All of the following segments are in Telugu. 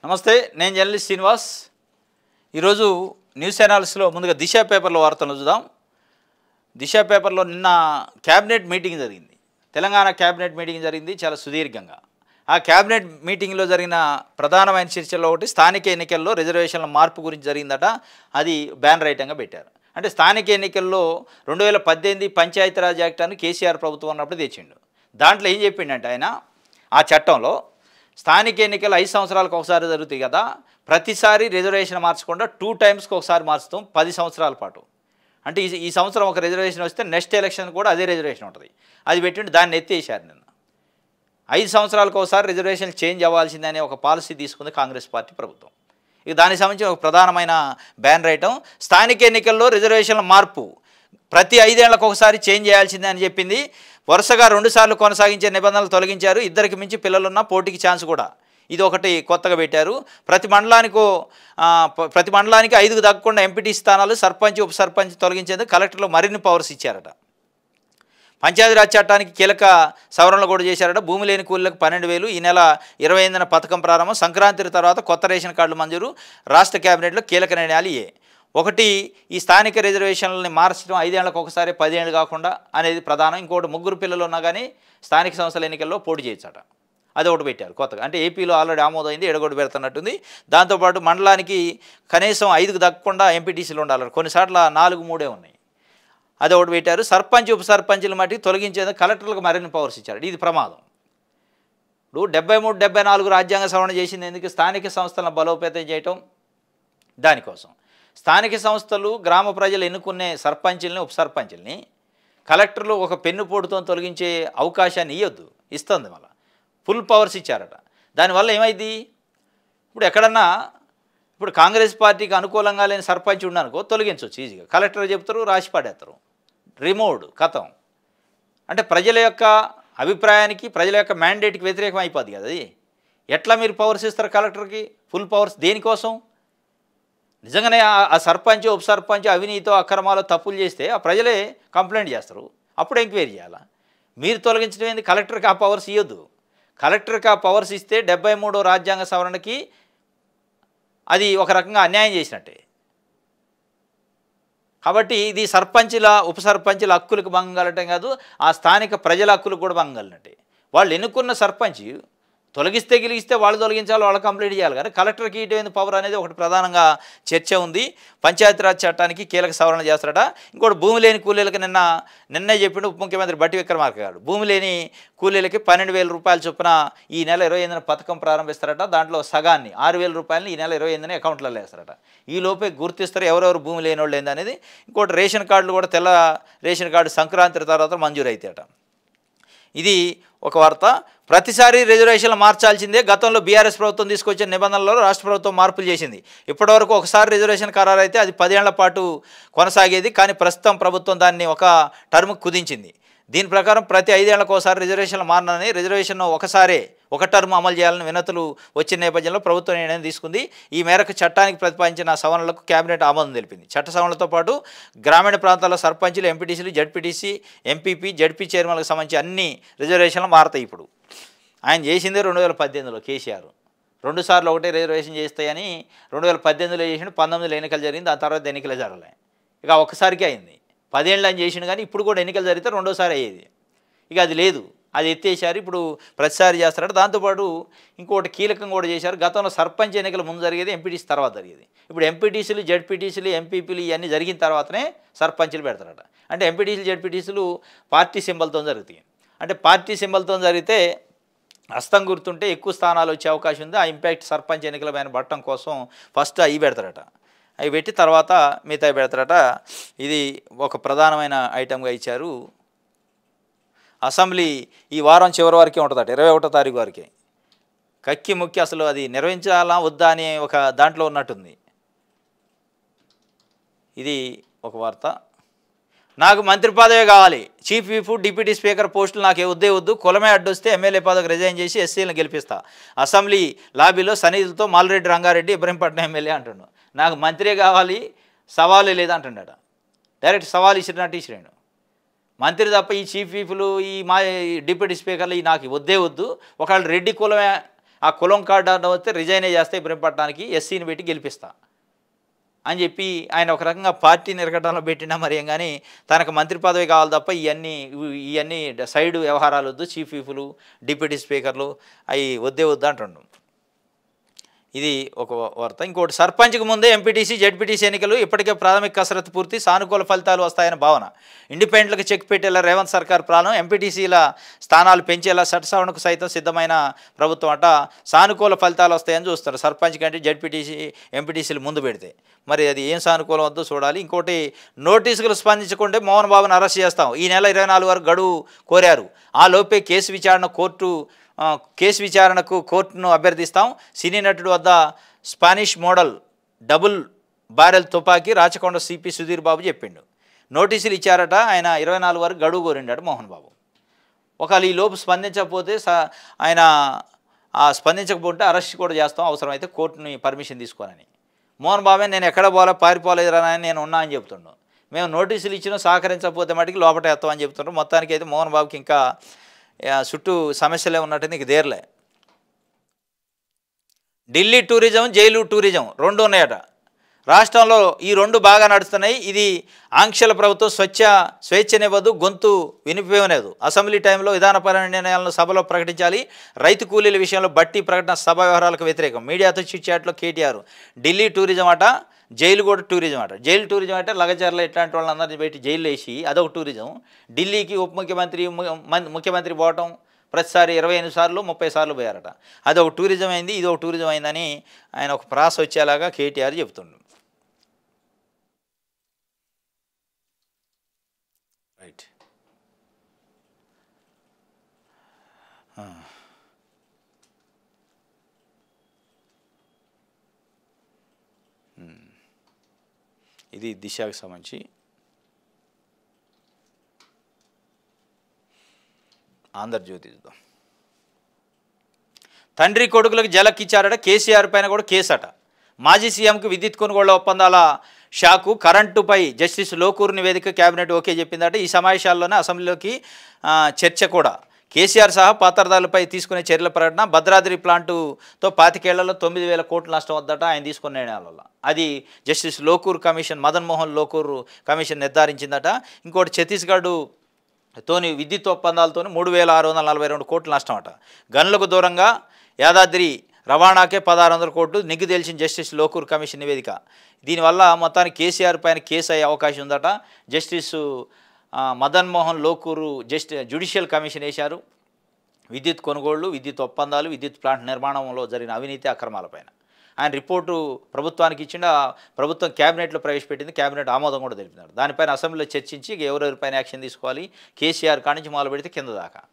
నమస్తే, నేను జర్నలిస్ట్ శ్రీనివాస్. ఈరోజు న్యూస్ ఛానల్స్లో ముందుగా దిశ పేపర్లో వార్తలు చూద్దాం. దిశ పేపర్లో నిన్న క్యాబినెట్ మీటింగ్ జరిగింది. తెలంగాణ క్యాబినెట్ మీటింగ్ జరిగింది చాలా సుదీర్ఘంగా. ఆ క్యాబినెట్ మీటింగ్లో జరిగిన ప్రధానమైన చర్చల్లో ఒకటి స్థానిక ఎన్నికల్లో రిజర్వేషన్ల మార్పు గురించి జరిగిందట. అది బ్యానర్ ఐటంగా పెట్టారు. అంటే స్థానిక ఎన్నికల్లో 2018 పంచాయతీరాజ్ యాక్ట్ అని కేసీఆర్ ప్రభుత్వం ఉన్నప్పుడు తెచ్చిండు. దాంట్లో ఏం చెప్పిండంటే ఆయన ఆ చట్టంలో స్థానిక ఎన్నికలు 5 సంవత్సరాలకు ఒకసారి జరుగుతాయి కదా, ప్రతిసారి రిజర్వేషన్ మార్చకుండా 2 టైమ్స్కి ఒకసారి మార్చుతాం 10 సంవత్సరాల పాటు. అంటే ఈ సంవత్సరం ఒక రిజర్వేషన్ వస్తే నెక్స్ట్ ఎలక్షన్ కూడా అదే రిజర్వేషన్ ఉంటుంది. అది పెట్టిండి, దాన్ని ఎత్తేసారు. నిన్న 5 సంవత్సరాలకు ఒకసారి రిజర్వేషన్ చేంజ్ అవ్వాల్సిందనే ఒక పాలసీ తీసుకుంది కాంగ్రెస్ పార్టీ ప్రభుత్వం. ఇక దానికి సంబంధించిన ఒక ప్రధానమైన బ్యానర్ ఐటమ్ స్థానిక ఎన్నికల్లో రిజర్వేషన్ల మార్పు ప్రతి 5 ఏళ్లకు ఒకసారి చేంజ్ చేయాల్సిందే అని చెప్పింది. వరుసగా 2 సార్లు కొనసాగించే నిబంధనలు తొలగించారు. 2కి మించి పిల్లలున్న పోటీకి ఛాన్స్ కూడా ఇది ఒకటి కొత్తగా పెట్టారు. ప్రతి మండలానికి 5కు తగ్గకుండా ఎంపీటీ స్థానాలు, సర్పంచ్, ఉప సర్పంచ్ తొలగించేందుకు కలెక్టర్లు మరిన్ని పవర్స్ ఇచ్చారట. పంచాయతీరాజ్ చట్టానికి కీలక సవరణలు కూడా చేశారట. భూమి లేని కూలీలకు 12,000. ఈ నెల 28న పథకం ప్రారంభం. సంక్రాంతి తర్వాత కొత్త రేషన్ కార్డులు మంజూరు. రాష్ట్ర కేబినెట్లో కీలక నిర్ణయాలు ఒకటి ఈ స్థానిక రిజర్వేషన్లని మార్చడం 5 ఏళ్లకు ఒకసారి 10 ఏళ్ళు కాకుండా అనేది ప్రధానం. ఇంకోటి 3 పిల్లలు ఉన్నా కానీ స్థానిక సంస్థల ఎన్నికల్లో పోటీ చేయొచ్చట. అది ఒకటి పెట్టారు కొత్తగా. అంటే ఏపీలో ఆల్రెడీ ఆమోదైంది, ఎడగొట్టు పెడుతున్నట్టుంది. దాంతోపాటు మండలానికి కనీసం 5కు తగ్గకుండా ఎంపీటీసీలు ఉండాలి. కొన్నిసార్లు 4, 3 ఉన్నాయి. అది ఒకటి పెట్టారు. సర్పంచ్, ఉప సర్పంచుల మట్టి తొలగించేందుకు కలెక్టర్లకు మరిన్ని పవర్స్ ఇచ్చారు. ఇది ప్రమాదం. ఇప్పుడు 73, 74 రాజ్యాంగ సవరణ చేసింది ఎందుకు? స్థానిక సంస్థలను బలోపేతం చేయటం. దానికోసం స్థానిక సంస్థలు గ్రామ ప్రజలు ఎన్నుకునే సర్పంచుల్ని, ఉప సర్పంచుల్ని కలెక్టర్లు ఒక పెన్నుపోటుతో తొలగించే అవకాశాన్ని ఇస్తుంది. మళ్ళీ ఫుల్ పవర్స్ ఇచ్చారట. దానివల్ల ఏమైంది? ఇప్పుడు కాంగ్రెస్ పార్టీకి అనుకూలంగా లేని సర్పంచ్ ఉండనుకో తొలగించవచ్చు ఈజీగా. కలెక్టర్ చెప్తారు, రాసి పడేస్తారు, రిమూవ్డ్, కథం. అంటే ప్రజల యొక్క అభిప్రాయానికి, ప్రజల యొక్క మ్యాండేట్కి వ్యతిరేకం అయిపోద్ది కదా. అది ఎట్లా మీరు పవర్స్ ఇస్తారు కలెక్టర్కి? ఫుల్ పవర్స్ దేనికోసం? నిజంగానే ఆ సర్పంచ్, ఉప సర్పంచ్ అవినీతితో, అక్రమాలు, తప్పులు చేస్తే ఆ ప్రజలే కంప్లైంట్ చేస్తారు. అప్పుడు ఎంక్వైరీ చేయాలా? మీరు తొలగించడం ఏంది? కలెక్టర్కి ఆ పవర్స్ ఇవ్వద్దు. కలెక్టర్కి ఆ పవర్స్ ఇస్తే 73వ రాజ్యాంగ సవరణకి అది ఒక రకంగా అన్యాయం చేసినట్టే. కాబట్టి ఇది సర్పంచుల, ఉప సర్పంచుల హక్కులకు భంగం కలగటం కాదు, ఆ స్థానిక ప్రజల హక్కులకు కూడా భంగం కలిగినట్టే. వాళ్ళు ఎన్నుకున్న సర్పంచ్ గెలిగిస్తే వాళ్ళు తొలగించాలి, వాళ్ళు కంప్లీట్ చేయాలి. కానీ కలెక్టర్కి ఇటువంటి పవర్ అనేది ఒకటి ప్రధానంగా చర్చ ఉంది. పంచాయతీరాజ్ చట్టానికి కీలక సవరణ చేస్తారట. ఇంకోటి భూమి లేని కూలీలకు నిన్నే చెప్పిండు ఉప ముఖ్యమంత్రి బట్టి విక్రమార్క గారు. భూమి లేని కూలీలకి 12,000 రూపాయల చొప్పున ఈ నెల 28న పథకం ప్రారంభిస్తారట. దాంట్లో సగాన్ని 6,000 రూపాయలని ఈ నెల 28న అకౌంట్లలో వేస్తారట. ఈ లోపే గుర్తిస్తారు ఎవరెవరు భూమి లేని వాళ్ళు ఏందనేది. ఇంకోటి రేషన్ కార్డులు కూడా తెల్ల రేషన్ కార్డు సంక్రాంతి తర్వాత మంజూరు అవుతాయట. ఇది ఒక వార్త. ప్రతిసారి రిజర్వేషన్లు మార్చాల్సిందే. గతంలో బీఆర్ఎస్ ప్రభుత్వం తీసుకొచ్చిన నిబంధనలలో రాష్ట్ర ప్రభుత్వం మార్పులు చేసింది. ఇప్పటివరకు ఒకసారి రిజర్వేషన్ ఖరారు అయితే అది 10 ఏళ్ల పాటు కొనసాగేది. కానీ ప్రస్తుతం ప్రభుత్వం దాన్ని ఒక టర్మ్ కుదించింది. దీని ప్రకారం ప్రతి 5 ఏళ్లకు ఒకసారి రిజర్వేషన్లు మారనని, రిజర్వేషన్ ఒక టర్మ్ అమలు చేయాలని వినతులు వచ్చిన నేపథ్యంలో ప్రభుత్వం నిర్ణయం తీసుకుంది. ఈ మేరకు చట్టానికి ప్రతిపాదించిన సవరణలకు కేబినెట్ ఆమోదం తెలిపింది. చట్ట సవరణలతో పాటు గ్రామీణ ప్రాంతాల్లో సర్పంచులు, ఎంపీటీసీలు, జడ్పీటీసీ, ఎంపీపీ, జడ్పీ చైర్మన్లకు సంబంధించి అన్ని రిజర్వేషన్లు మారతాయి. ఇప్పుడు ఆయన చేసిందే 2018లో కేసీఆర్ 2 సార్లు ఒకటే రిజర్వేషన్ చేస్తాయని 2018లో చేసిండు. 19లో ఎన్నికలు జరిగింది. ఆ తర్వాత ఎన్నికలు జరగలే. ఇక ఒక్కసారికి అయింది. 10 ఏళ్ళు అని చేసిండు. కానీ ఇప్పుడు కూడా ఎన్నికలు జరిగితే 2వ సారి అయ్యేది. ఇక అది లేదు, అది ఎత్తేసారు. ఇప్పుడు ప్రతిసారి చేస్తారట. దాంతోపాటు ఇంకోటి కీలకం కూడా చేశారు. గతంలో సర్పంచ్ ఎన్నికల ముందు జరిగేది, ఎంపీటీసీ తర్వాత జరిగేది. ఇప్పుడు ఎంపీటీసీలు, జడ్పీటీసీలు, ఎంపీపీలు ఇవన్నీ జరిగిన తర్వాతనే సర్పంచ్లు పెడతారట. అంటే ఎంపీటీసీలు, జడ్పీటీసీలు పార్టీ సింబల్తో జరుగుతాయి. అంటే పార్టీ సింబల్తో జరిగితే హస్తం గుర్తుంటే ఎక్కువ స్థానాలు వచ్చే అవకాశం ఉంది. ఆ ఇంపాక్ట్ సర్పంచ్ ఎన్నికల పైన పడటం కోసం ఫస్ట్ అవి పెడతారట. అవి పెట్టి తర్వాత మిగతా పెడతారట. ఇది ఒక ప్రధానమైన ఐటమ్గా ఇచ్చారు. అసెంబ్లీ ఈ వారం చివరి వరకే ఉంటుందట, 21వ తారీఖు వరకే. కక్కి ముక్కి అసలు అది నిర్వహించాలా వద్దా అని ఒక దాంట్లో ఉన్నట్టుంది. ఇది ఒక వార్త. నాకు మంత్రి పదవి కావాలి, చీఫ్ విప్, డిప్యూటీ స్పీకర్ పోస్టులు నాకు వద్దు, కులమే అడ్డొస్తే ఎమ్మెల్యే పదవికి రిజైన్ చేసి ఎస్సీలను గెలిపిస్తా. అసెంబ్లీ లాబీలో సన్నిధులతో మాల్రెడ్డి రంగారెడ్డి, ఇబ్రహీంపట్నం ఎమ్మెల్యే అంటున్నాడు. నాకు మంత్రే కావాలి, సవాలే లేదంటున్నాడు. డైరెక్ట్ సవాల్ ఇచ్చినట్టు మంత్రి తప్ప ఈ చీఫ్ విప్లు, ఈ డిప్యూటీ స్పీకర్లు నాకు వద్దు. ఒకవేళ రెడ్డి కులమే ఆ కులం కార్డు అడ్డం వస్తే రిజైనే చేస్తే ఇబ్రహీంపట్నానికి ఎస్సీని పెట్టి గెలిపిస్తా అని చెప్పి ఆయన ఒక రకంగా పార్టీ నిరగడంలో పెట్టినా మరి ఏం కానీ తనకు మంత్రి పదవి కావాలి తప్ప ఇవన్నీ సైడ్ వ్యవహారాలు వద్దు, చీఫ్ విప్లు డిప్యూటీ స్పీకర్లు అవి వద్దే వద్దు అంటుండు. ఇది ఒక వార్త. ఇంకోటి, సర్పంచ్కి ముందే ఎంపీటీసీ జెడ్పీటీసీ ఎన్నికలు ఇప్పటికే ప్రాథమిక కసరత్తు పూర్తి, సానుకూల ఫలితాలు వస్తాయన్న భావన. ఇండిపెండెంట్లకు చెక్ పెట్టేలా రేవంత్ సర్కార్ ప్లాను. ఎంపీటీసీల స్థానాలు పెంచేలా చట్టసవరణకు సైతం సిద్ధమైన ప్రభుత్వం అట. సానుకూల ఫలితాలు వస్తాయని చూస్తారు. సర్పంచ్ కంటే జెడ్పీటీసీ ఎంపీటీసీలు ముందు పెడితే మరి అది ఏం సానుకూలం వద్దో చూడాలి. ఇంకోటి, నోటీసులు స్పందించకుంటే మోహన్ బాబుని అరెస్ట్ చేస్తాం. ఈ నెల 24 వరకు గడువు కోరారు. ఆ లోపే కేసు విచారణకు కోర్టును అభ్యర్థిస్తాం. సినీ నటుడు వద్ద స్పానిష్ మోడల్ డబుల్ బ్యారెల్ తుపాకీ రాచకొండ సిపి సుధీర్ బాబు చెప్పిండు. నోటీసులు ఇచ్చారట. ఆయన 24 వరకు గడువు కోరిండాడు మోహన్ బాబు. ఒకవేళ ఈ లోపు స్పందించకపోతే ఆయన స్పందించకపోతే అరెస్ట్ కూడా చేస్తాం, అవసరమైతే కోర్టుని పర్మిషన్ తీసుకోనని. మోహన్ బాబే నేను ఎక్కడ పారిపోలేదురా అని నేను ఉన్నా అని చెప్తున్నాను. మేము నోటీసులు ఇచ్చినా సహకరించకపోతే మటుకు లోపల వేస్తామని చెప్తున్నాం. మొత్తానికి అయితే మోహన్ బాబుకి ఇంకా చుట్టూ సమస్యలే ఉన్నట్టు నీకు దేర్లే. ఢిల్లీ టూరిజం, జైలు టూరిజం రెండు ఉన్నాయట రాష్ట్రంలో. ఈ రెండు బాగా నడుస్తున్నాయి. ఇది ఆంక్షల ప్రభుత్వం స్వేచ్ఛనివ్వదు, గొంతు వినిపించలేదు. అసెంబ్లీ టైంలో విధానపరమైన నిర్ణయాలను సభలో ప్రకటించాలి. రైతు కూలీల విషయంలో బట్టి ప్రకటన సభ వ్యవహారాలకు వ్యతిరేకం. మీడియాతో చిట్ చాట్లో కేటీఆర్. ఢిల్లీ టూరిజం అట, జైలు కూడా టూరిజం అట. జైలు టూరిజం అంటే లగచర్ల ఇట్లాంటి వాళ్ళందరినీ పెట్టి జైలు వేసి అదొక టూరిజం. ఢిల్లీకి ముఖ్యమంత్రి పోవటం ప్రతిసారి 28 సార్లు 30 సార్లు పోయారట. అదొక టూరిజం అయింది, ఇదొక టూరిజం అయిందని ఆయన ఒక ప్రాస వచ్చేలాగా కేటీఆర్ చెప్తుండు. రైట్. ఇది దిశకు సంబంధించి. ఆంధ్రజ్యోతి చూద్దాం. తండ్రి కొడుకులకు జలక్కిచ్చారట. కేసీఆర్ పైన కూడా కేసు అట. మాజీ సీఎంకు విద్యుత్ కొనుగోళ్ల ఒప్పందాల షాకు. కరెంటుపై జస్టిస్ లోకూర్ నివేదిక కేబినెట్ ఓకే చెప్పిందట. ఈ సమావేశాల్లోనే అసెంబ్లీలోకి చర్చ కూడా. కేసీఆర్ సహా పాత్రదారులపై తీసుకునే చర్యల ప్రకటన. భద్రాద్రి ప్లాంటుతో 25 ఏళ్లలో 9,000 కోట్ల నష్టం వద్దట ఆయన తీసుకున్న నిర్ణయాల వల్ల. అది justice Lokur commission, Madan Mohan Lokur commission నిర్ధారించిందట. ఇంకోటి, ఛత్తీస్గఢ్తోని విద్యుత్ ఒప్పందాలతో 3,642 కోట్ల నష్టం అట. గనులకు దూరంగా యాదాద్రి రవాణాకే 1,600 కోట్లు నిగ్గు తేల్చిన జస్టిస్ లోకూర్ కమిషన్ నివేదిక. దీనివల్ల మొత్తానికి కేసీఆర్ పైన కేసు అయ్యే అవకాశం ఉందట. Justice Madan Mohan Lokur judicial commission వేశారు. విద్యుత్ కొనుగోళ్లు, విద్యుత్ ఒప్పందాలు, విద్యుత్ ప్లాంట్ నిర్మాణంలో జరిగిన అవినీతి అక్రమాలపైన ఆయన రిపోర్టు ప్రభుత్వానికి ఇచ్చిండు. ప్రభుత్వం క్యాబినెట్లో ప్రవేశపెట్టింది. క్యాబినెట్ ఆమోదం కూడా తెలిపినారు. దానిపైన అసెంబ్లీలో చర్చించి ఎవరెవరిపైన యాక్షన్ తీసుకోవాలి, కేసీఆర్ కాడి నుంచి మొదలు పెడితే కింద దాకా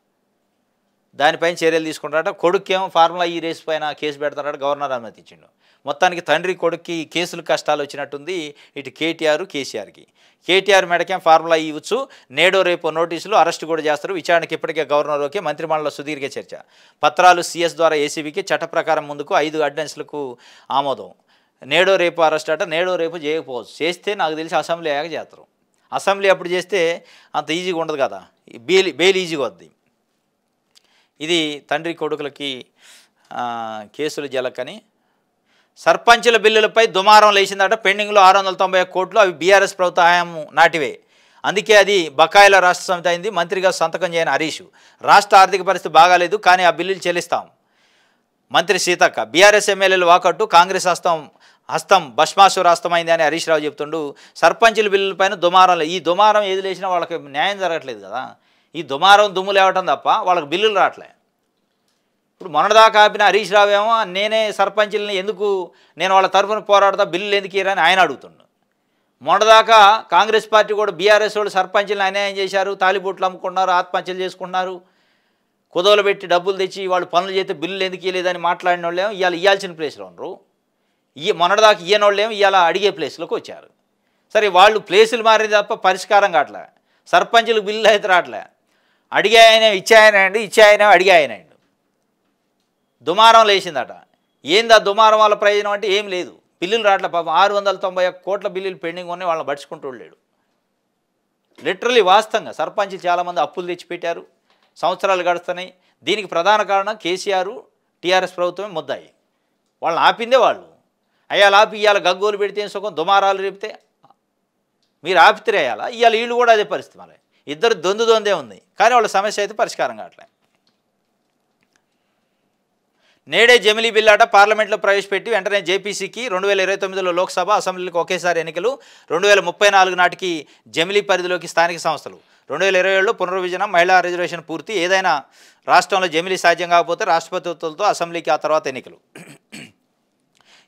దానిపైన చర్యలు తీసుకుంటారట. కొడుకేమో ఫార్ములా ఈ రేసు పైన కేసు పెడతారట. గవర్నర్ అనుమతి ఇచ్చిండు. మొత్తానికి తండ్రి కొడుక్కి కేసులు కష్టాలు వచ్చినట్టుంది ఇటు కేసీఆర్కి. కేటీఆర్ మెడకేం ఫార్ములా ఇవ్వచ్చు. నేడో రేపు నోటీసులు, అరెస్టు కూడా చేస్తారు. విచారణకి ఇప్పటికే గవర్నర్ ఓకే. మంత్రిమండలిలో సుదీర్ఘ చర్చ. పత్రాలు సీఎస్ ద్వారా ఏసీబీకి. చట్ట ప్రకారం ముందుకు 5 ఆర్డినెన్స్లకు ఆమోదం. నేడో రేపు అరెస్ట్ అట. నేడో రేపు చేయకపోవచ్చు. చేస్తే నాకు తెలిసి అసెంబ్లీ అయ్యాక చేస్తారు. అసెంబ్లీ అప్పుడు చేస్తే అంత ఈజీగా ఉండదు కదా, బెయిల్ ఈజీగా వద్ది. ఇది తండ్రి కొడుకులకి కేసులు జలకని. సర్పంచుల బిల్లులపై దుమారం లేచిందట. పెండింగ్లో 691 కోట్లు. అవి బీఆర్ఎస్ ప్రభుత్వ హయాము నాటివే. అందుకే అది బకాయిల రాష్ట్ర సమితి అయింది. మంత్రిగా సంతకం చేయని హరీష్. రాష్ట్ర ఆర్థిక పరిస్థితి బాగాలేదు, కానీ ఆ బిల్లులు చెల్లిస్తాం. మంత్రి సీతక్క. బీఆర్ఎస్ ఎమ్మెల్యేలు వాకట్టు. కాంగ్రెస్ హస్తం భస్మాసురాస్తమైంది అని హరీష్ రావు చెప్తుండు. సర్పంచుల బిల్లులపైన దుమారం. ఈ దుమారం ఏది లేచినా వాళ్ళకి న్యాయం జరగట్లేదు కదా. ఈ దుమారం దుమ్ము లేవటం తప్ప వాళ్ళకి బిల్లులు రావట్లే. ఇప్పుడు మొన్నటిదాకా ఆపిన హరీష్ రావు ఏమో నేనే సర్పంచులని ఎందుకు నేను వాళ్ళ తరఫున పోరాడతా, బిల్లులు ఎందుకు ఇయ్యరని ఆయన అడుగుతుండు. మొన్నటిదాకా కాంగ్రెస్ పార్టీ కూడా బీఆర్ఎస్ వాళ్ళు సర్పంచులను అన్యాయం చేశారు, తాలిబొట్లు అమ్ముకున్నారు, ఆత్మహత్యలు చేసుకున్నారు, కుదవలు పెట్టి డబ్బులు తెచ్చి వాళ్ళు పనులు చేస్తే బిల్లులు ఎందుకు ఇవ్వలేదని మాట్లాడిన వాళ్ళేమో ఇవాళ ఇవ్వాల్సిన ప్లేస్లో ఉండరు. మొన్నటిదాకా ఇయ్యని వాళ్ళేమో ఇవాళ అడిగే ప్లేస్లోకి వచ్చారు. సరే, వాళ్ళు ప్లేసులు మారింది తప్ప పరిష్కారం కావట్లే. సర్పంచులకు బిల్లులు అయితే రావట్లే. అడిగే ఆయన ఇచ్చాయనండి, ఇచ్చాయన అడిగే ఆయనండి. దుమారం లేచిందట. ఏంది ఆ దుమారం వల్ల ప్రయోజనం అంటే ఏం లేదు. బిల్లులు రావట్లే. పాపం 691 కోట్ల బిల్లులు పెండింగ్ ఉన్నాయి. వాళ్ళని పడుచుకుంటూ లేడు. లిటరలీ వాస్తవంగా సర్పంచులు చాలామంది అప్పులు తెచ్చిపెట్టారు, సంవత్సరాలు గడుస్తున్నాయి. దీనికి ప్రధాన కారణం కేసీఆర్ టీఆర్ఎస్ ప్రభుత్వమే ముద్దాయి. వాళ్ళని ఆపిందే వాళ్ళు. అయ్యాల ఆపి ఇవాళ గగ్గోలు పెడితే సుఖం, దుమారాలు రేపితే మీరు ఆపితే అయ్యాలా, ఇవాళ వీళ్ళు కూడా అదే పరిస్థితి. మళ్ళీ ఇద్దరు దొందే ఉంది, కానీ వాళ్ళ సమస్య అయితే పరిష్కారం కావట్లేదు. నేడే జమిలీ బిల్లాట పార్లమెంట్లో ప్రవేశపెట్టి వెంటనే జేపీసీకి 2029లో లోక్సభ, అసెంబ్లీలకు ఒకేసారి ఎన్నికలు, 2034 నాటికి జమిలీ పరిధిలోకి స్థానిక సంస్థలు, 2027లో పునర్విభజన, మహిళా రిజర్వేషన్ పూర్తి, ఏదైనా రాష్ట్రంలో జమిలీ సాధ్యం కాకపోతే రాష్ట్రపతి ఉత్తర్వులతో అసెంబ్లీకి, ఆ తర్వాత ఎన్నికలు.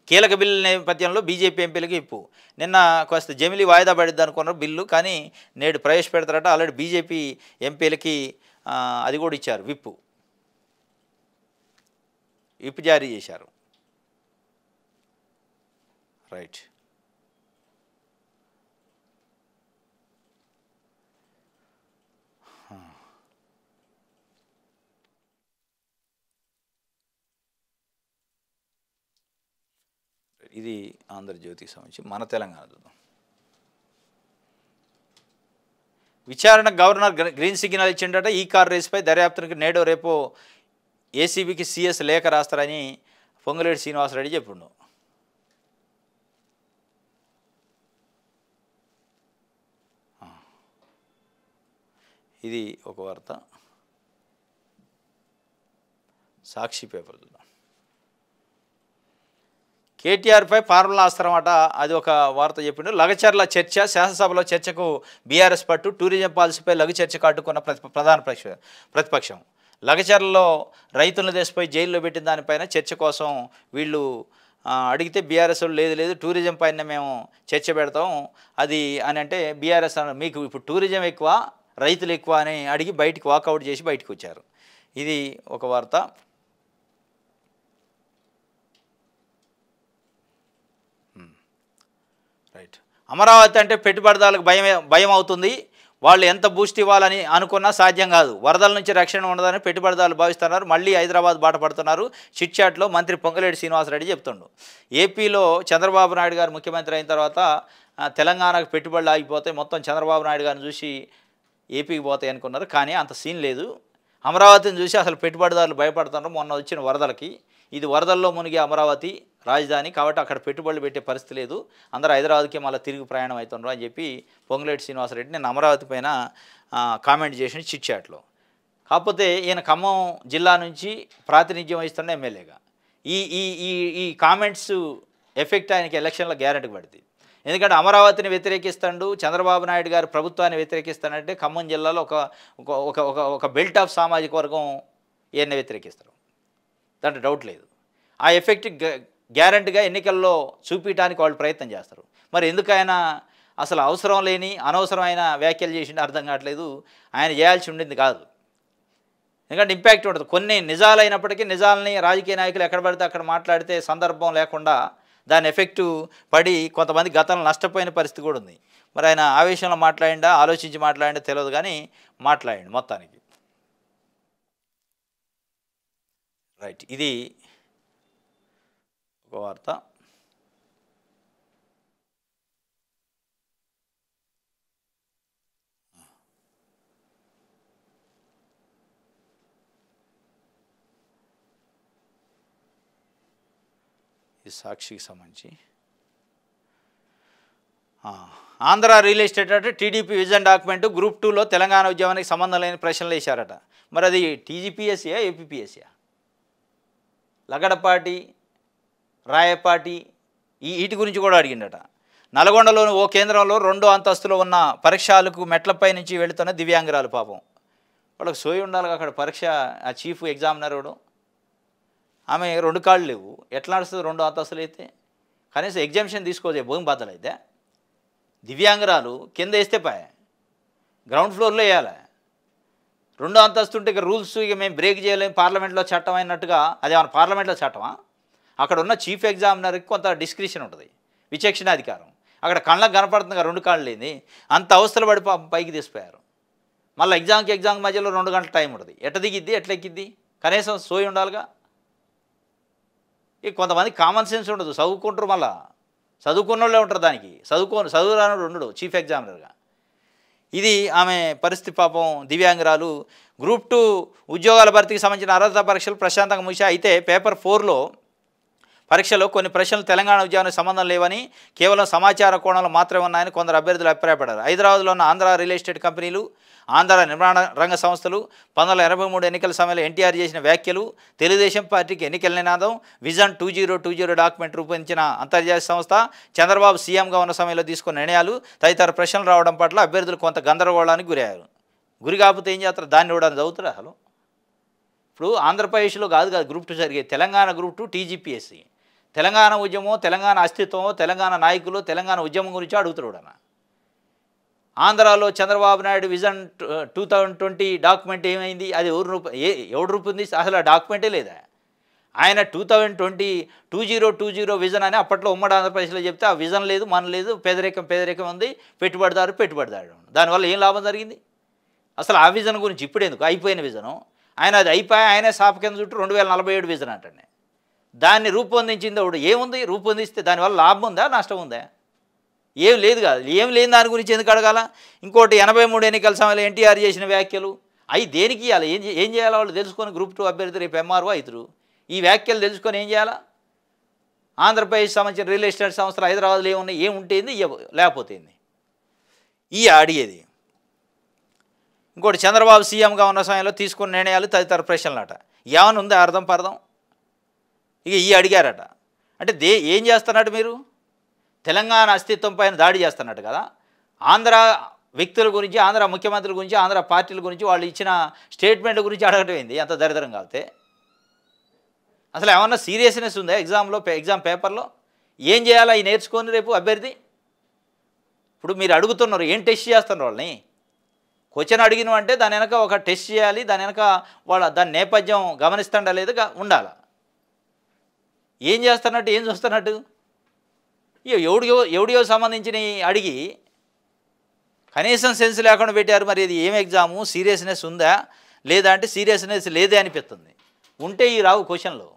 కీలక బిల్లు నేపథ్యంలో బీజేపీ ఎంపీలకి ఇప్పు. నిన్న కాస్త జమిలీ వాయిదా పడిద్ది అనుకున్నారు బిల్లు, కానీ నేడు ప్రవేశపెడతారట. ఆల్రెడీ బీజేపీ ఎంపీలకి అది కూడా ఇచ్చారు, విప్పు జారీ చేశారు. రైట్. ఇది ఆంధ్రజ్యోతికి సంబంధించి. మన తెలంగాణ చూద్దాం. విచారణ గవర్నర్ గ్రీన్ సిగ్నల్ ఇచ్చిండట. ఈ కార్ రేసుపై దర్యాప్తునికి నేడో రేపో ఏసీబీకి సీఎస్ లేఖ రాస్తారని పొంగులేటి శ్రీనివాసరెడ్డి చెప్పిండు. ఇది ఒక వార్త. సాక్షి పేపర్ చూద్దాం. కేటీఆర్పై ఫార్ములా అస్త్రం అట, అది ఒక వార్త చెప్పిండు. లగచర్ల చర్చ, శాసనసభలో చర్చకు బీఆర్ఎస్ పట్టు, టూరిజం పాలసీపై లఘు చర్చకు అడ్డుకున్న ప్రధాన ప్రతిపక్షం. లగచర్లలో రైతులను దేశపై జైల్లో పెట్టిన దానిపైన చర్చ కోసం వీళ్ళు అడిగితే బీఆర్ఎస్ లేదు టూరిజం పైన మేము చర్చ పెడతాం అది అని అంటే, బీఆర్ఎస్ మీకు ఇప్పుడు టూరిజం ఎక్కువ, రైతులు ఎక్కువ అని అడిగి బయటికి వాకౌట్ చేసి బయటకు వచ్చారు. ఇది ఒక వార్త. రైట్. అమరావతి అంటే పెట్టుబడిదారులకు భయం అవుతుంది. వాళ్ళు ఎంత బూస్ట్ ఇవ్వాలని అనుకున్నా సాధ్యం కాదు. వరదల నుంచి రక్షణ ఉండదని పెట్టుబడిదారులు భావిస్తున్నారు. మళ్ళీ హైదరాబాద్ బాట పడుతున్నారు. చిట్ చాట్లో మంత్రి పొంగులేటి శ్రీనివాసరెడ్డి చెప్తుండు. ఏపీలో చంద్రబాబు నాయుడు గారు ముఖ్యమంత్రి అయిన తర్వాత తెలంగాణకు పెట్టుబడులు ఆగిపోతాయి, మొత్తం చంద్రబాబు నాయుడు గారిని చూసి ఏపీకి పోతాయి అనుకున్నారు. కానీ అంత సీన్ లేదు. అమరావతిని చూసి అసలు పెట్టుబడిదారులు భయపడుతున్నారు. మొన్న వచ్చిన వరదలకి, ఇది వరదల్లో మునిగే అమరావతి రాజధాని కాబట్టి అక్కడ పెట్టుబడులు పెట్టే పరిస్థితి లేదు, అందరూ హైదరాబాద్కి మళ్ళీ తిరిగి ప్రయాణం అవుతున్నారు అని చెప్పి పొంగులేటి శ్రీనివాసరెడ్డి నేను అమరావతి పైన కామెంట్ చేసిన చిట్ చాట్లో. కాకపోతే ఈయన ఖమ్మం జిల్లా నుంచి ప్రాతినిధ్యం వహిస్తున్న ఎమ్మెల్యేగా ఈ ఈ ఈ ఈ కామెంట్స్ ఎఫెక్ట్ ఆయనకి ఎలక్షన్లో గ్యారెంటీకి పడుతుంది. ఎందుకంటే అమరావతిని వ్యతిరేకిస్తాడు, చంద్రబాబు నాయుడు గారు ప్రభుత్వాన్ని వ్యతిరేకిస్తానంటే ఖమ్మం జిల్లాలో ఒక ఒక ఒక ఒక బెల్ట్ ఆఫ్ సామాజిక వర్గం ఈయన్ని వ్యతిరేకిస్తారు, దాంట్లో డౌట్ లేదు. ఆ ఎఫెక్ట్ గ్యారెంటీగా ఎన్నికల్లో చూపించడానికి వాళ్ళు ప్రయత్నం చేస్తారు. మరి ఎందుకు ఆయన అసలు అవసరం లేని అనవసరమైన వ్యాఖ్యలు చేసిండే అర్థం కావట్లేదు. ఆయన చేయాల్సి ఉండింది కాదు, ఎందుకంటే ఇంపాక్ట్ ఉంటుంది. కొన్ని నిజాలైనప్పటికీ నిజాలని రాజకీయ నాయకులు ఎక్కడ పడితే అక్కడ మాట్లాడితే సందర్భం లేకుండా దాని ఎఫెక్టు పడి కొంతమంది గతంలో నష్టపోయిన పరిస్థితి కూడా ఉంది. మరి ఆయన ఆవేశంలో మాట్లాడిండా ఆలోచించి మాట్లాడిండా తెలియదు, కానీ మాట్లాడండి మొత్తానికి. రైట్. ఇది ఒక వార్త. ఇది సాక్షికి సంబంధించి. ఆంధ్ర రియల్ ఎస్టేట్ అంటే టీడీపీ విజన్ డాక్యుమెంట్ గ్రూప్ 2లో తెలంగాణ ఉద్యమానికి సంబంధం లేని ప్రశ్నలు వేశారట. మరి అది టీజీపీఎస్సీయా ఏపీపీఎస్సీయా? లగడపాటి, రాయపాటి వీటి గురించి కూడా అడిగిండట. నల్గొండలోని ఓ కేంద్రంలో 2వ అంతస్తులో ఉన్న పరీక్షలకు మెట్లపై నుంచి వెళుతున్న దివ్యాంగురాలు పాపం, వాళ్ళకి సోయి ఉండాలి అక్కడ పరీక్ష. ఆ చీఫ్ ఎగ్జామినర్ ఆమె 2 కాళ్ళు లేవు, ఎట్లా నడుస్తుంది 2వ అంతస్తులు అయితే? కనీసం ఎగ్జామిషన్ తీసుకోదే, భూమి బాధలు అయితే. దివ్యాంగురాలు కింద వేస్తే పాయే, గ్రౌండ్ ఫ్లోర్లో వేయాలి. 2వ అంతస్తు ఉంటే ఇక రూల్స్ ఇక మేము బ్రేక్ చేయలేము, పార్లమెంట్లో చట్టం అయినట్టుగా. అదేమన్నా పార్లమెంట్లో చట్టమా? అక్కడ ఉన్న చీఫ్ ఎగ్జామినర్కి కొంత డిస్క్రిప్షన్ ఉంటుంది, విచక్షణ అధికారం. అక్కడ కళ్ళకు కనపడుతుంది 2 కాళ్ళు లేని, అంత అవస్థలు పడి పైకి తీసిపోయారు. మళ్ళీ ఎగ్జామ్ మధ్యలో 2 గంటల టైం ఉంటుంది. ఎట్ట దిగిద్ది, ఎట్లా ఎక్కిద్ది? కనీసం సోయి ఉండాలిగా. ఇక కొంతమంది కామన్ సెన్స్ ఉండదు, చదువుకుంటారు, మళ్ళీ చదువుకున్న వాళ్ళే ఉంటారు దానికి, చదువురానుడు ఉండడు చీఫ్ ఎగ్జామినర్గా. ఇది ఆమె పరిస్థితి పాపం. దివ్యాంగురాలు గ్రూప్ 2 ఉద్యోగాల భర్తీకి సంబంధించిన అర్హత పరీక్షలు ప్రశాంతంగా ముగిశాయి. అయితే పేపర్ 4లో పరీక్షలో కొన్ని ప్రశ్నలు తెలంగాణ ఉద్యోగానికి సంబంధం లేవని కేవలం సమాచార కోణంలో మాత్రమే ఉన్నాయని కొందరు అభ్యర్థులు అభిప్రాయపడ్డారు. హైదరాబాద్లో ఉన్న ఆంధ్ర రియల్ ఎస్టేట్ కంపెనీలు, ఆంధ్ర నిర్మాణ రంగ సంస్థలు 1983 ఎన్నికల సమయంలో ఎన్టీఆర్ చేసిన వ్యాఖ్యలు, తెలుగుదేశం పార్టీకి ఎన్నికల నినాదం, విజన్ 2020 డాక్యుమెంట్ రూపొందించిన అంతర్జాతీయ సంస్థ, చంద్రబాబు సీఎంగా ఉన్న సమయంలో తీసుకున్న నిర్ణయాలు తదితర ప్రశ్నలు రావడం పట్ల అభ్యర్థులు కొంత గందరగోళానికి గురయ్యారు. గురి కాకపోతే ఏం చేస్తారు? దాన్ని కూడా చదువుతారా? అసలు ఇప్పుడు ఆంధ్రప్రదేశ్లో కాదు గ్రూప్ 2 జరిగే, తెలంగాణ గ్రూప్ 2 టీజీపీఎస్సీ, తెలంగాణ ఉద్యమం, తెలంగాణ అస్తిత్వం, తెలంగాణ నాయకులు, తెలంగాణ ఉద్యమం గురించి అడుగుతాడు అన్న. ఆంధ్రాలో చంద్రబాబు నాయుడు విజన్ 2020 డాక్యుమెంట్ ఏమైంది? అది ఎవరు రూపొందిస్తే అసలు ఆ డాక్యుమెంటే లేదా? ఆయన 2020 విజన్ అని అప్పట్లో ఉమ్మడి ఆంధ్రప్రదేశ్లో చెప్తే ఆ విజన్ లేదు, మన లేదు, పేదరికం ఉంది, పెట్టుబడిదారు. దానివల్ల ఏం లాభం జరిగింది? అసలు ఆ విజన్ గురించి ఇప్పుడు ఎందుకు? అయిపోయిన విజను ఆయన, అది అయిపోయి ఆయనే సాప కింద చుట్టూ 2047 విజన్ అంటండి. దాన్ని రూపొందించింది ఒకడు. ఏముంది రూపొందిస్తే? దానివల్ల లాభం ఉందా, నష్టం ఉందా? ఏం లేదు కాదు. ఏం లేని దాని గురించి ఎందుకు అడగాల? ఇంకోటి 83 ఎన్నికల సమయంలో ఎన్టీఆర్ చేసిన వ్యాఖ్యలు, అవి దేనికి ఇవ్వాలి? ఏం చేయాలి? వాళ్ళు తెలుసుకొని గ్రూప్ 2 అభ్యర్థి రేపు ఎంఆర్ఓ అవుతారు. ఈ వ్యాఖ్యలు తెలుసుకొని ఏం చేయాలా? ఆంధ్రప్రదేశ్ సంబంధించిన రియల్ ఎస్టేట్ సంస్థలు హైదరాబాద్లో ఏమున్నాయి? ఏముంటేంది, లేకపోతే ఈ అడిగేది. ఇంకోటి చంద్రబాబు సీఎంగా ఉన్న సమయంలో తీసుకున్న నిర్ణయాలు తదితర ప్రశ్నలట. ఏమన్నా ఉందా అర్థం పర్థం? ఇక అడిగారట. అంటే ఏం చేస్తున్నట్టు మీరు? తెలంగాణ అస్తిత్వం పైన దాడి చేస్తున్నట్టు కదా. ఆంధ్ర వ్యక్తుల గురించి, ఆంధ్ర ముఖ్యమంత్రుల గురించి, ఆంధ్ర పార్టీల గురించి వాళ్ళు ఇచ్చిన స్టేట్మెంట్ల గురించి అడగటం ఏంది? అంత దరిద్రం కాకపోతే అసలు ఏమన్నా సీరియస్నెస్ ఉందా ఎగ్జామ్ పేపర్లో? ఏం చేయాలా ఈ నేర్చుకొని రేపు అభ్యర్థి? ఇప్పుడు మీరు అడుగుతున్నారు, ఏం టెస్ట్ చేస్తున్నారు వాళ్ళని? క్వశ్చన్ అడిగిన అంటే దాని వెనక ఒక టెస్ట్ చేయాలి, దాని వెనక దాని నేపథ్యం గమనిస్తుండా లేదు ఉండాలి. ఏం చేస్తున్నట్టు, ఏం చూస్తున్నట్టు? ఎవడియో సంబంధించిన అడిగి కనీసం సెన్స్ లేకుండా పెట్టారు. మరి ఇది ఏం ఎగ్జాము? సీరియస్నెస్ ఉందా లేదా అంటే సీరియస్నెస్ లేదే అనిపిస్తుంది. ఉంటే ఈ రావు క్వశ్చన్లో,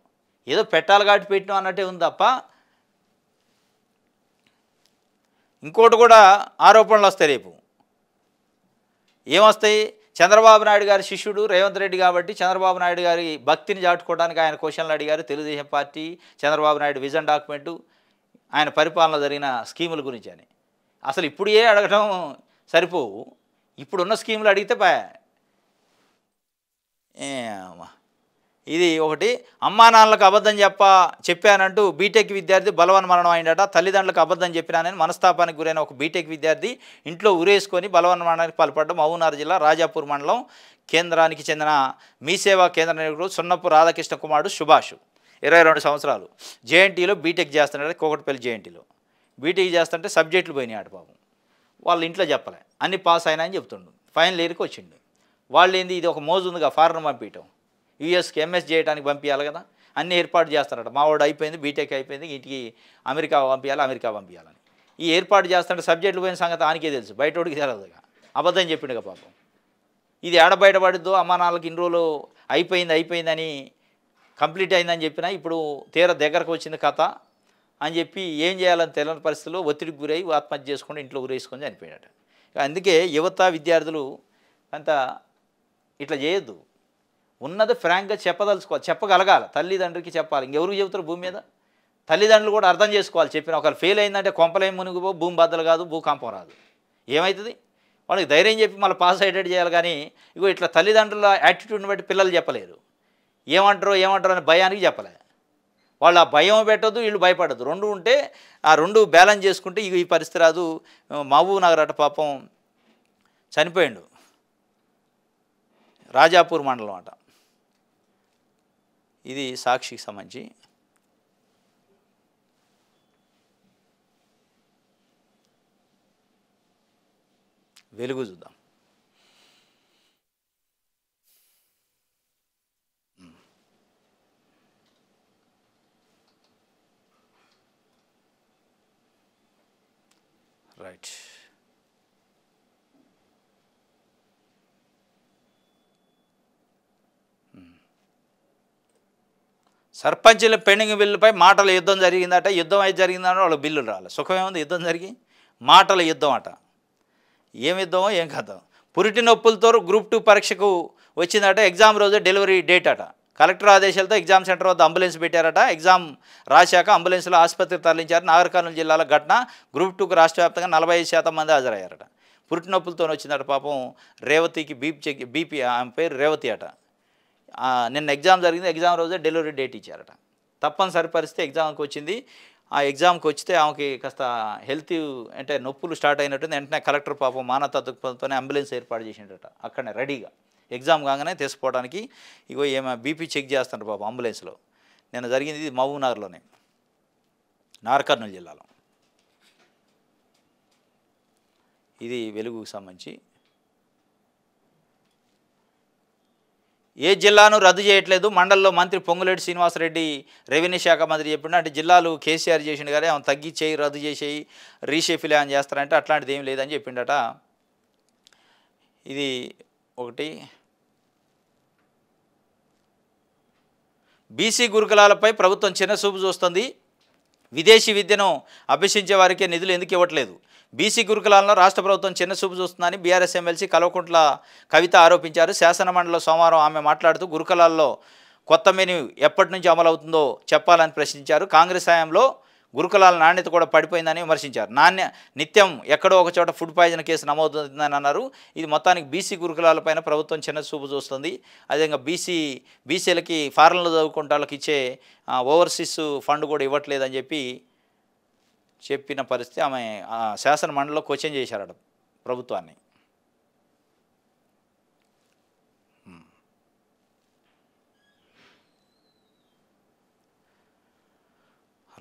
ఏదో పెట్టాలి కాబట్టి పెట్టినాం అన్నట్టే ఉంది తప్ప. ఇంకోటి కూడా ఆరోపణలు వస్తాయి రేపు. ఏమొస్తాయి? చంద్రబాబు నాయుడు గారి శిష్యుడు రేవంత్ రెడ్డి కాబట్టి చంద్రబాబు నాయుడు గారి భక్తిని చాటుకోవడానికి ఆయన క్వశ్చన్లు అడిగారు. Telugu Desam party, Chandrababu Naidu vision document, ఆయన పరిపాలన జరిగిన స్కీముల గురించి అని. అసలు ఇప్పుడు అడగటం సరిపోవు. ఇప్పుడున్న స్కీములు అడిగితే ఇది ఒకటి. అమ్మా నాన్నలకు అబద్ధం చెప్పానంటూ బీటెక్ విద్యార్థి బలవన్మరణం అయిందట. తల్లిదండ్రులకు అబద్ధం చెప్పినానని మనస్తాపానికి గురైన ఒక బీటెక్ విద్యార్థి ఇంట్లో ఉరేసుకొని బలవన్మరణానికి పాల్పడ్డం మహబూబ్నగర్ జిల్లా రాజాపూర్ మండలం కేంద్రానికి చెందిన మీ సేవా కేంద్ర నిర్వాహకుడు సున్నపు రాధాకృష్ణ కుమారుడు సుభాష్, 22 సంవత్సరాలు, జేఎన్టీలో బీటెక్ చేస్తున్నాడు. కోకట్పల్లి జేఎన్టీలో బీటెక్ చేస్తుంటే సబ్జెక్టులు పోయినాయి ఆట. పాపం వాళ్ళ ఇంట్లో చెప్పలే, అన్ని పాస్ అయినా అని చెప్తుండు. ఫైనల్ ఇయర్కి వచ్చిండు. వాళ్ళు ఏంది, ఇది ఒక మోజు ఉందిగా ఫారెన్ పంపించడం, యూఎస్కి ఎంఎస్ చేయడానికి పంపించాలి కదా, అన్ని ఏర్పాటు చేస్తారట. మావాడు అయిపోయింది, బీటెక్ అయిపోయింది, ఇంటికి అమెరికా పంపించాలని ఈ ఏర్పాటు చేస్తుంటే సబ్జెక్టులు పోయిన సంగతి ఆనికే తెలుసు, బయటోడికి తెలియదుగా. అబద్ధం చెప్పిండుగా పాపం. ఇది ఏడ బయటపడిద్దో, అమ్మా నాన్నకి ఇన్ని రోజులు అయిపోయిందని కంప్లీట్ అయిందని చెప్పినా ఇప్పుడు తీర దగ్గరకు వచ్చింది కథ అని చెప్పి ఏం చేయాలని తెలియని పరిస్థితుల్లో ఒత్తిడికి గురై ఆత్మహత్య చేసుకుని ఇంట్లో ఉరేసుకొని చనిపోయాడు. అందుకే యువత విద్యార్థులు అంత ఇట్లా చేయొద్దు. ఉన్నది ఫ్రాంక్గా చెప్పదలుచుకోవాలి, చెప్పగలగాలి, తల్లిదండ్రులకి చెప్పాలి. ఇంకెవరికి చెబుతారు భూమి మీద? తల్లిదండ్రులు కూడా అర్థం చేసుకోవాలి. చెప్పిన ఒకరు ఫెయిల్ అయిందంటే కొంపలేం మునిగిపో, భూమి బద్దలు కాదు, భూకంపం రాదు. ఏమవుతుంది? వాళ్ళకి ధైర్యం చెప్పి మళ్ళీ పాస్ అయ్యేటట్టు చేయాలి. కానీ ఇగో ఇట్లా తల్లిదండ్రుల యాటిట్యూడ్ని బట్టి పిల్లలు చెప్పలేరు. ఏమంటారో అని భయానికి చెప్పలే. వాళ్ళు ఆ భయం పెట్టద్దు, వీళ్ళు భయపడద్దు. రెండు ఉంటే ఆ రెండు బ్యాలెన్స్ చేసుకుంటే ఈ పరిస్థితి రాదు. మహబూబ్నగర్ అట పాపం చనిపోయిండు, రాజాపూర్ మండలం అట. ఇది సాక్షికి సంబంధించి. వెలుగు చూద్దాం. రైట్. సర్పంచుల పెండింగ్ బిల్లుపై మాటల యుద్ధం జరిగిందట. యుద్ధం అయితే జరిగిందంటే వాళ్ళకి బిల్లులు రాలి. సుఖమేముంది? యుద్ధం జరిగి మాటల యుద్ధం అట. ఏం యుద్ధమో ఏం కథ. పురిటి నొప్పులతో గ్రూప్ 2 పరీక్షకు వచ్చిందట. ఎగ్జామ్ రోజు డెలివరీ డేట్ అట. కలెక్టర్ ఆదేశాలతో ఎగ్జామ్ సెంటర్ వద్ద అంబులెన్స్ పెట్టారట. ఎగ్జామ్ రాశాక అంబులెన్స్లో ఆసుపత్రికి తరలించారు. నాగర్ కర్నూలు జిల్లాలో ఘటన. గ్రూప్ 2కు రాష్ట్ర వ్యాప్తంగా 45% మంది హాజరయ్యారట. పురిటి నొప్పులతో వచ్చిందట పాపం రేవతికి బీపీ ఆమె పేరు రేవతి అట. నిన్న ఎగ్జామ్ జరిగింది. ఎగ్జామ్ రోజే డెలివరీ డేట్ ఇచ్చారట. తప్పనిసరి పరిస్థితి ఎగ్జామ్కి వచ్చింది. ఆ ఎగ్జామ్కి వచ్చితే ఆమెకి కాస్త హెల్త్ అంటే నొప్పులు స్టార్ట్ అయినట్టుంది. వెంటనే కలెక్టర్ పాపం మానవతాతోనే అంబులెన్స్ ఏర్పాటు చేసిండట అక్కడనే రెడీగా. ఎగ్జామ్ కాగానే తీసుకోవడానికి ఇగో ఏమో బీపీ చెక్ చేస్తున్నారు పాపం అంబులెన్స్లో. నిన్న జరిగింది ఇది మహబూబ్నగర్లోనే, నాగర్ కర్నూలు జిల్లాలో. ఇది వెలుగుకు సంబంధించి. ఏ జిల్లాను రద్దు చేయట్లేదు మండలిలో మంత్రి పొంగులేటి శ్రీనివాసరెడ్డి రెవెన్యూ శాఖ మంత్రి చెప్పిండు. అంటే జిల్లాలు కేసీఆర్ చేసిండు కానీ ఆమె తగ్గించేయి రద్దు చేసేయి రీషెఫిల్ అని చేస్తారంటే అట్లాంటిది ఏం లేదని చెప్పిండట. ఇది ఒకటి. బీసీ గురుకులాలపై ప్రభుత్వం చిన్నచూపు చూస్తుంది. విదేశీ విద్యను అభ్యసించే వారికే నిధులు ఎందుకు ఇవ్వట్లేదు? బీసీ గురుకులాలను రాష్ట్ర ప్రభుత్వం చిన్నచూపు చూస్తుందని బీఆర్ఎస్ ఎమ్మెల్సీ కల్వకుంట్ల కవిత ఆరోపించారు. శాసనమండలిలో సోమవారం ఆమె మాట్లాడుతూ గురుకులాల్లో కొత్త మెనూ ఎప్పటి నుంచి అమలవుతుందో చెప్పాలని ప్రశ్నించారు. కాంగ్రెస్ హయాంలో గురుకులాల నాణ్యత కూడా పడిపోయిందని విమర్శించారు. నిత్యం ఎక్కడో ఒక చోట ఫుడ్ పాయిజన్ కేసు నమోదవుతుందని అన్నారు. ఇది మొత్తానికి బీసీ గురుకులాలపైన ప్రభుత్వం చిన్నచూపు చూస్తుంది. అదేవిధంగా బీసీలకి ఫారెన్లో చదువుకుంటే వాళ్ళకి ఇచ్చే ఓవర్సీస్ ఫండ్ కూడా ఇవ్వట్లేదని చెప్పిన పరిస్థితి. ఆమె శాసన మండలిలో క్వశ్చన్ చేశారట ప్రభుత్వాన్ని.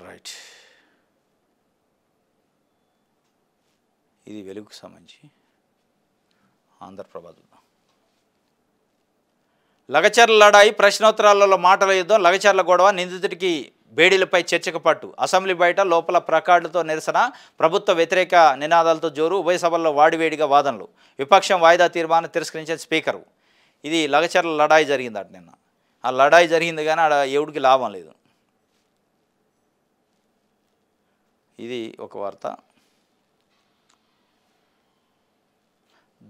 రైట్, ఇది వెలుగుకు సంబంధించి. ఆంధ్రప్రభ లగచర్ల లడాయి ప్రశ్నోత్తరాలలో మాటల యుద్ధం. లగచర్ల గొడవ నిందితుడికి బేడీలపై చర్చకు పట్టు. అసెంబ్లీ బయట లోపల ప్లకార్డులతో నిరసన. ప్రభుత్వ వ్యతిరేక నినాదాలతో జోరు. ఉభయ సభల్లో వాడివేడిగా వాదనలు. విపక్షం వాయిదా తీర్మానం తిరస్కరించిన స్పీకరు. ఇది లగచర్ల లడాయి జరిగిందట నిన్న. ఆ లడాయి జరిగింది కానీ ఆడ ఎవడికి లాభం లేదు. ఇది ఒక వార్త.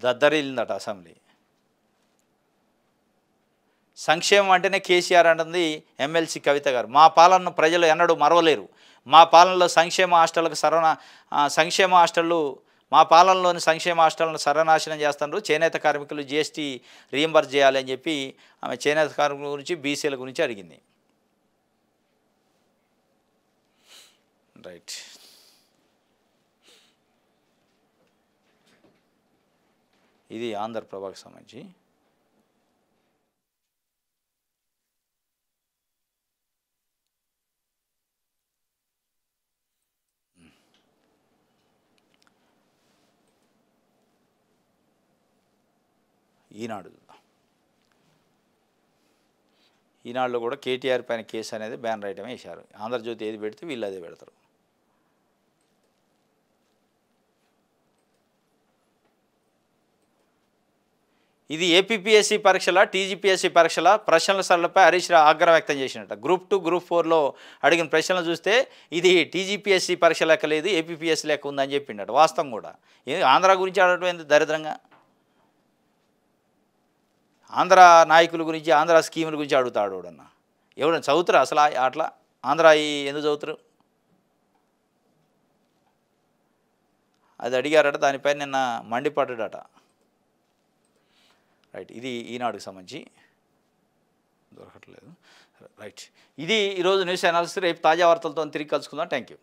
దద్దరిల్లిందట అసెంబ్లీ. సంక్షేమం అంటేనే కేసీఆర్ అంటుంది ఎమ్మెల్సీ కవిత గారు. మా పాలనను ప్రజలు ఎన్నడూ మరవలేరు. మా పాలనలో మా పాలనలోని సంక్షేమ హాస్టళ్లను సర్వనాశనం చేస్తున్నారు. చేనేత కార్మికులు జీఎస్టీ రీఎంబర్స్ చేయాలి అని చెప్పి ఆమె చేనేత కార్మికుల గురించి బీసీల గురించి అడిగింది. రైట్, ఇది ఆంధ్రప్రభకు సంబంధించి. ఈనాడులో కూడా కేటీఆర్ పైన కేసు అనేది బ్యానర్ ఐటమే వేశారు. ఆంధ్రజ్యోతి ఏది పెడితే వీళ్ళు అదే పెడతారు. ఇది ఏపీపీఎస్సీ పరీక్షల టీజీపీఎస్సీ పరీక్షల ప్రశ్నల సరళిపై హరీష్ రావు ఆగ్రహం వ్యక్తం చేసినట్ట. గ్రూప్ 2 గ్రూప్ 4లో అడిగిన ప్రశ్నలు చూస్తే ఇది టీజీపీఎస్సీ పరీక్ష లెక్క లేదు, ఏపీపీఎస్సీ లెక్క ఉందని చెప్పిండట. వాస్తవం కూడా. ఆంధ్ర గురించి అడగటం ఏంది దరిద్రంగా. ఆంధ్ర నాయకుల గురించి ఆంధ్ర స్కీముల గురించి అడుగుతాడు ఎవడన్నా. ఎవడన్నా చదువుతారు అసలు అట్లా? ఆంధ్ర ఎందుకు చదువుతారు? అది అడిగారట. దానిపైన నిన్న మండిపడ్డాడట. రైట్, ఇది ఈనాడుకు సంబంధించి. దొరకట్లేదు. రైట్, ఇది ఈరోజు న్యూస్ అనాలిసిస్. రేపు తాజా వార్తలతో తిరిగి కలుసుకుందాం. Thank you.